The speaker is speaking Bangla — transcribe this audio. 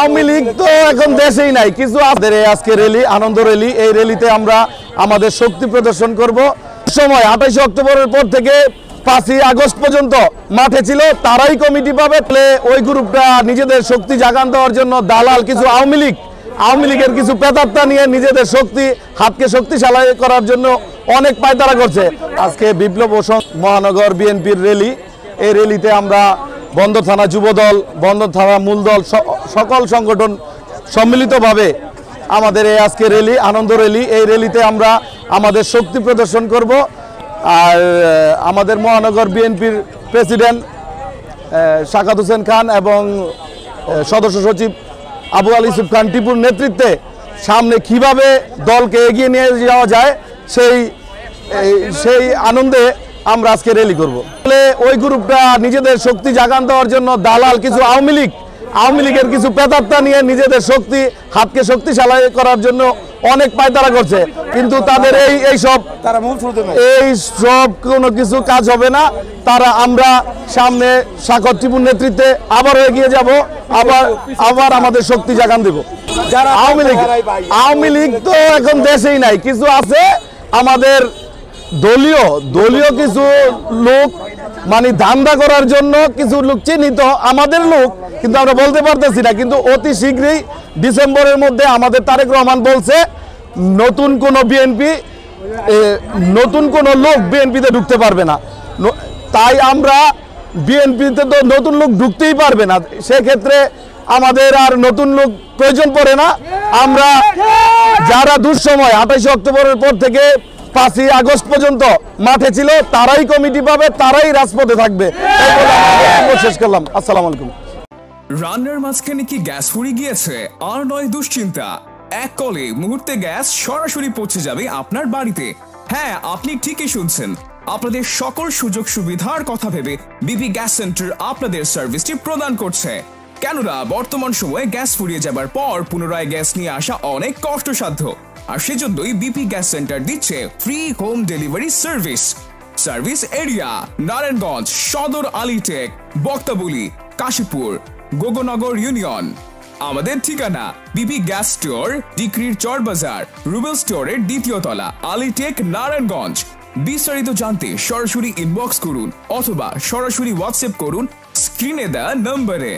আওয়ামী লীগ তো এখন দেশেই নাই, কিছু আমাদের আজকে র্যালি, আনন্দ র্যালি, এই র্যালিতে আমরা আমাদের শক্তি প্রদর্শন করব। সময় 28 অক্টোবরের পর থেকে 5ই আগস্ট পর্যন্ত মাঠে ছিল, তারাই কমিটি পাবে। ওই গ্রুপটা নিজেদের শক্তি জাগান দেওয়ার জন্য দালাল কিছু আওয়ামী লীগের কিছু প্রেতাত্মা নিয়ে নিজেদের হাতকে শক্তিশালী করার জন্য অনেক পায়তারা করছে। আজকে বিপ্লব ও মহানগর বিএনপির র্যালি, এই র্যালিতে আমরা বন্দর থানা যুবদল, বন্দর থানা মূলদল, সকল সংগঠন সম্মিলিতভাবে আমাদের এই আজকে র্যালি, আনন্দ র্যালি, এই র্যালিতে আমরা আমাদের শক্তি প্রদর্শন করব। আর আমাদের মহানগর বিএনপির প্রেসিডেন্ট শাকাত হোসেন খান এবং সদস্য সচিব আবু আলী ইউসুফ খান টিপুর নেতৃত্বে সামনে কিভাবে দলকে এগিয়ে নিয়ে যাওয়া যায় সেই আনন্দে আমরা আজকে র্যালি করব। ওই গ্রুপটা নিজেদের শক্তি জাগান দেওয়ার জন্য দালাল কিছু আওয়ামী লীগের কিছু প্রেতাত্মা নিয়ে নিজেদের হাতকে শক্তিশালী করার জন্য অনেক পায়তারা করছে, কিন্তু তাদের এই সব কোনো কিছু কাজ হবে না। আমরা সামনে শাকাত টিপুর নেতৃত্বে আবার এগিয়ে যাব, আবার আমাদের শক্তি জাগান দেব। আওয়ামী লীগ তো এখন দেশেই নাই, কিছু আছে আমাদের দলীয় কিছু লোক, মানে ধান্দা করার জন্য কিছু লোক চিহ্নিত, আমাদের লোক, কিন্তু আমরা বলতে পারতেছি না। কিন্তু অতি শীঘ্রই ডিসেম্বরের মধ্যে আমাদের তারেক রহমান বলছে নতুন কোনো লোক বিএনপিতে ঢুকতে পারবে না। তাই আমরা বিএনপিতে তো নতুন লোক ঢুকতেই পারবে না, সেক্ষেত্রে আমাদের আর নতুন লোক প্রয়োজন পড়ে না। আমরা যারা দুঃসময় 28 অক্টোবরের পর থেকে 5ই আগস্ট পর্যন্ত মাঠে ছিল, তারাই কমিটি পাবে, তারাই রাজপথে থাকবে। শেষ করলাম। আসসালামু আলাইকুম। রান্নার মাঝখানে কি গ্যাস ফুরিয়ে গিয়েছে? আর নয় দুশ্চিন্তা, এক কলে মুহূর্তে গ্যাস সরাসরি পৌঁছে যাবে আপনার বাড়িতে। হ্যাঁ, আপনি ঠিকই শুনছেন, আপনাদের সকল সুযোগ সুবিধার কথা ভেবে বিপি গ্যাস সেন্টার আপনাদের সার্ভিসটি প্রদান করছে। কেননা বর্তমান সময়ে গ্যাস ফুরিয়ে যাবার পর পুনরায় গ্যাস নিয়ে আসা অনেক কষ্টসাধ্য, আর সেজন্যই বিপি গ্যাস সেন্টার দিচ্ছে free home delivery service area Narayanganj, সদর, আলিটেক, বক্তাবলী, কাশীপুর, গোগনগর ইউনিয়ন। আমাদের ঠিকানা বিপি গ্যাস স্টোর, ডিক্রির চর বাজার, রুবেল স্টোরের 2য় তলা, আলিটেক, নারায়ণগঞ্জ। বিস্তারিত জানতে সরাসরি ইনবক্স করুন অথবা সরাসরি হোয়াটসঅ্যাপ করুন স্ক্রিনে দেওয়া নম্বরে।